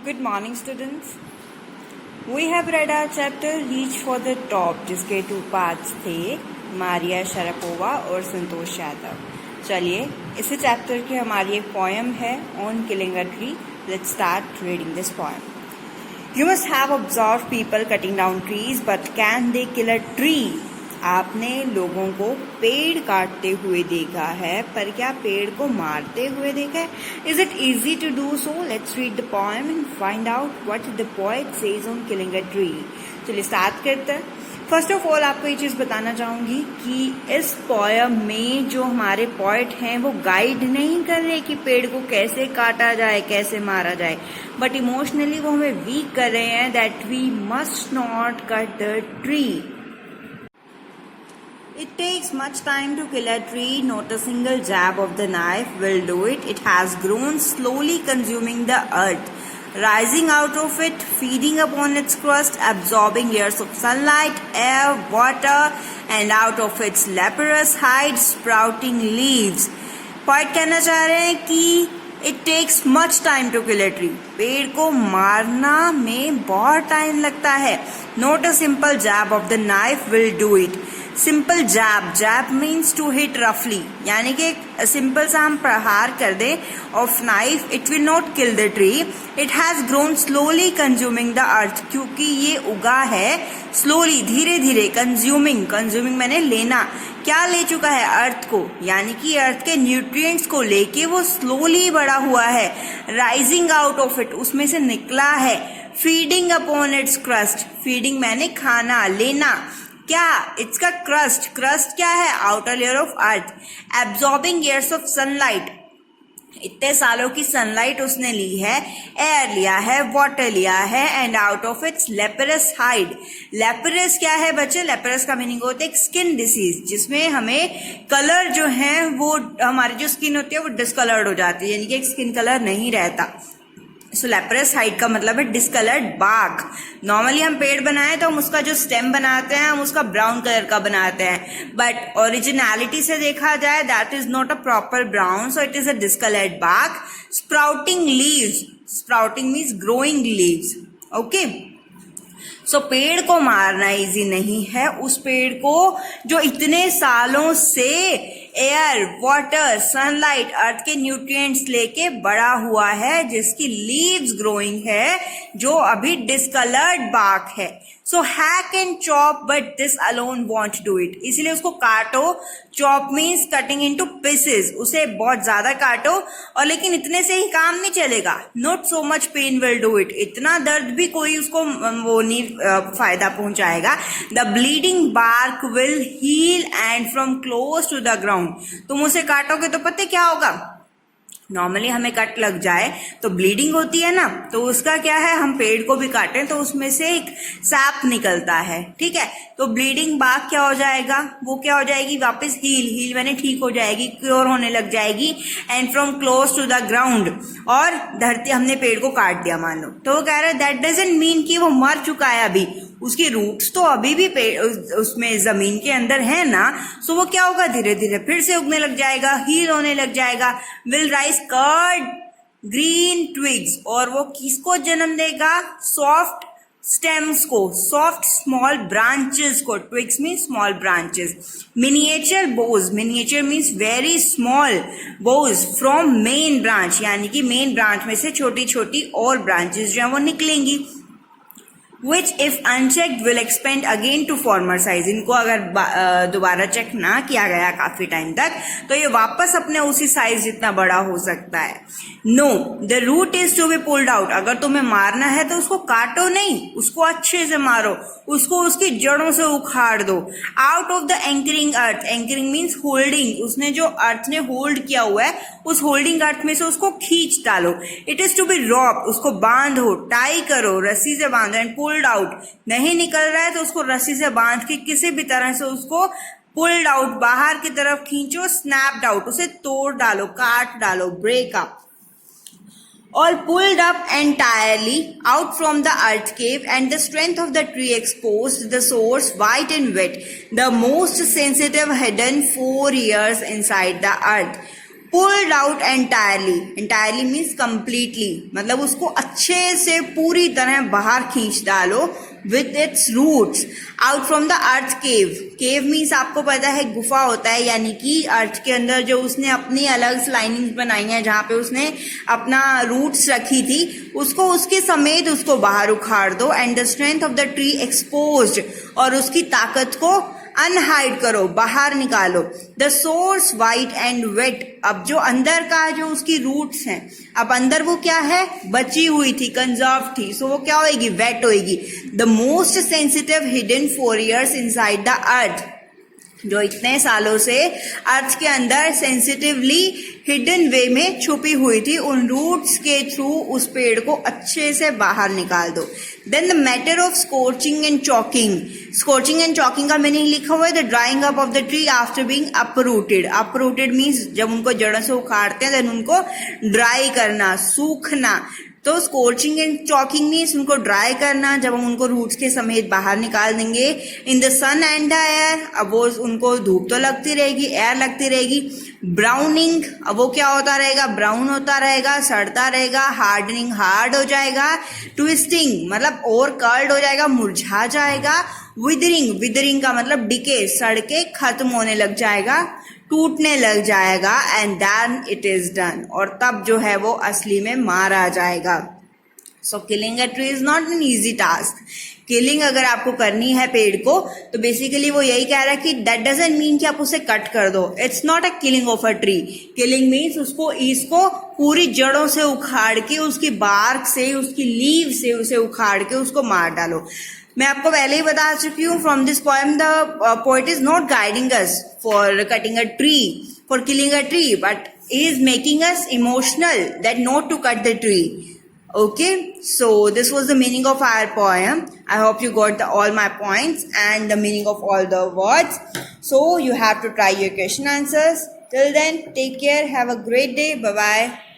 Good morning, students. We have read our chapter Reach for the Top, जिसके 2 parts थे, Maria Sharapova और संतोष यादव. चलिए, इसी चैप्टर की हमारी एक पोएम है on killing a tree. Let's start reading this poem. You must have observed people cutting down trees, but can they kill a tree? आपने लोगों को पेड़ काटते हुए देखा है, पर क्या पेड़ को मारते हुए देखा है? Is it easy to do so? Let's read the poem and find out what the poet says on killing a tree. चलिए स्टार्ट करते हैं. फर्स्ट ऑफ ऑल आपको ये चीज बताना चाहूंगी कि इस पोएम में जो हमारे पोएट हैं वो गाइड नहीं कर रहे कि पेड़ को कैसे काटा जाए, कैसे मारा जाए, बट इमोशनली वो हमें वीक कर रहे हैं that we must not cut the tree. It takes much time to kill a tree, not a single jab of the knife will do it. It has grown, slowly consuming the earth, rising out of it, feeding upon its crust, absorbing layers of sunlight, air, water, and out of its leprous hide, sprouting leaves. Poet कहना चाह रहे हैं कि It takes much time to kill a tree. पेड़ को मारना में बहुत टाइम लगता है. Not a simple jab of the knife will do it. Simple jab means to hit रफली, यानी कि एक सिंपल सा हम प्रहार कर दे of knife, it will not kill the tree. It has grown slowly consuming the earth, क्योंकि ये उगा है स्लोली, धीरे धीरे. कंज्यूमिंग मैंने लेना, क्या ले चुका है? अर्थ को, यानी कि अर्थ के न्यूट्रिएंट्स को लेके वो स्लोली बड़ा हुआ है. राइजिंग आउट ऑफ इट, उसमें से निकला है. Feeding upon its crust, feeding मैंने खाना, लेना. क्या? इट्स का क्रस्ट क्या है? Outer layer of earth. Absorbing years of sunlight, इतने सालों की सनलाइट उसने ली है. एयर लिया है, वाटर लिया है. And out of its leprous hide. Leprous क्या है बच्चे? लेपरस का मीनिंग होता है एक स्किन डिसीज, जिसमें हमें कलर जो है वो, हमारी जो स्किन होती है वो डिस्कलर्ड हो जाती है, यानी कि एक स्किन कलर नहीं रहता. सो लेपरस हाइड का मतलब है डिस्कलर्ड बार्क. नॉर्मली हम पेड़ बनाए तो हम उसका जो स्टेम बनाते हैं हम उसका ब्राउन कलर का बनाते हैं, बट ओरिजिनलिटी से देखा जाए that is not a proper brown, so it is a discoloured bark. Sprouting leaves, sprouting means growing leaves. Okay, so पेड़ को मारना इजी नहीं है. उस पेड़ को जो इतने सालों से एयर, वाटर, सनलाइट, अर्थ के न्यूट्रिएंट्स लेके बड़ा हुआ है, जिसकी लीव्स ग्रोइंग है, जो अभी डिस्कलर्ड बार्क है. So hack and chop, but this alone won't do it. इसलिए उसको काटो. Chop means cutting into pieces, उसे बहुत ज्यादा काटो, और लेकिन इतने से ही काम नहीं चलेगा. Not so much pain will do it, इतना दर्द भी कोई उसको वो नहीं फायदा पहुंचाएगा. The bleeding bark will heal and from close to the ground. तुम उसे काटोगे तो पता क्या होगा? नॉर्मली हमें कट लग जाए तो ब्लीडिंग होती है ना, तो उसका क्या है, हम पेड़ को भी काटें तो उसमें से एक सैप निकलता है, ठीक है. तो ब्लीडिंग बार्क क्या हो जाएगा? वो क्या हो जाएगी? वापस हील मैंने ठीक हो जाएगी, क्योर होने लग जाएगी. And from close to the ground, और धरती, हमने पेड़ को काट दिया मान लो, तो वो कह रहा है दैट डजंट मीन कि वो मर चुका है अभी. उसकी रूट्स तो अभी भी उसमें जमीन के अंदर है ना. सो वो क्या होगा? धीरे धीरे फिर से उगने लग जाएगा, हील होने लग जाएगा. Will rise curled green twigs, और वो किसको जन्म देगा? सॉफ्ट स्टेम्स को, सॉफ्ट स्मॉल ब्रांचेस को. Twigs mean small branches. Miniature boughs, miniature means very small. Boughs from main branch, यानी कि मेन ब्रांच में से छोटी छोटी और ब्रांचेस जो है वो निकलेंगी. which if unchecked will expand again to former size. इनको अगर दोबारा चेक ना किया गया काफी टाइम तक तो ये वापस अपने उसी साइज जितना बड़ा हो सकता है. No, the root is to be pulled out. अगर तुम्हें मारना है तो उसको काटो नहीं, उसको अच्छे से मारो, उसको उसकी जड़ों से उखाड़ दो. Out of the anchoring earth, anchoring means holding, उसने जो अर्थ ने होल्ड किया हुआ है उस होल्डिंग अर्थ में से उसको खींच डालो. इट इज टू बी रॉप, उसको बांधो, टाई करो, रस्सी से बांधो. एंड पुल्ड आउट, नहीं निकल रहा है तो उसको रस्सी से बांध के किसी भी तरह से उसको पुल्ड आउट, बाहर की तरफ खींचो. स्नैप्ड आउट, उसे तोड़ डालो, काट डालो, break up. All pulled up entirely out from the earth cave, and the strength of the tree exposed, the source white and wet, the most sensitive hidden 4 years inside the earth. Pulled out entirely means completely, मतलब उसको अच्छे से पूरी तरह बाहर खींच डालो with its roots out from the earth cave means आपको पता है गुफा होता है, यानी कि अर्थ के अंदर जो उसने अपनी अलग लाइनिंग्स बनाई हैं जहाँ पे उसने अपना रूट्स रखी थी, उसको उसके समेत उसको बाहर उखाड़ दो। And the strength of the tree exposed, और उसकी ताकत को अनहाइड करो, बाहर निकालो। The source white and wet, अब जो अंदर का जो उसकी रूट्स हैं, अब अंदर वो क्या है, बची हुई थी, कंजर्व थी, सो वो क्या होएगी, वेट होएगी। The most sensitive hidden 4 years inside the earth, जो इतने सालों से अर्थ के अंदर सेंसिटिवली हिडन वे में छुपी हुई थी, उन रूट्स के थ्रू उस पेड़ को अच्छे से बाहर निकाल दो। Then the matter of scorching and choking का मीनिंग लिखा हुआ है the drawing up of the tree after being uprooted means जब उनको जड़ों से उखाड़ते हैं देन उनको ड्राई करना, सूखना। तो स्कोर्चिंग एंड चॉकिंग मीन्स उनको ड्राई करना, जब हम उनको रूट्स के समेत बाहर निकाल देंगे। In the sun and the air, अब वो उनको धूप तो लगती रहेगी, एयर लगती रहेगी। ब्राउनिंग, अब वो क्या होता रहेगा, ब्राउन होता रहेगा, सड़ता रहेगा। हार्डनिंग, हार्ड हो जाएगा। ट्विस्टिंग मतलब और कर्ल्ड हो जाएगा, मुरझा जाएगा। विदरिंग का मतलब डिके, सड़ के खत्म होने लग जाएगा, टूटने लग जाएगा। And then it is done, और तब जो है वो असली में मारा जाएगा। So killing a tree is not an easy task. Killing अगर आपको करनी है पेड़ को, तो बेसिकली वो यही कह रहा है कि दैट डजंट मीन कि आप उसे कट कर दो। It's not a killing of a tree. Killing means इसको पूरी जड़ों से उखाड़ के, उसकी बार्क से, उसकी लीव से उसे उखाड़ के उसको मार डालो। मैं आपको पहले ही बता चुकी हूँ, from this poem the poet is not guiding us for cutting a tree, for killing a tree, but is making us emotional that not to cut the tree. Okay, so this was the meaning of our poem. I hope you got all my points and the meaning of all the words. So you have to try your question answers. Till then, take care. Have a great day. Bye bye.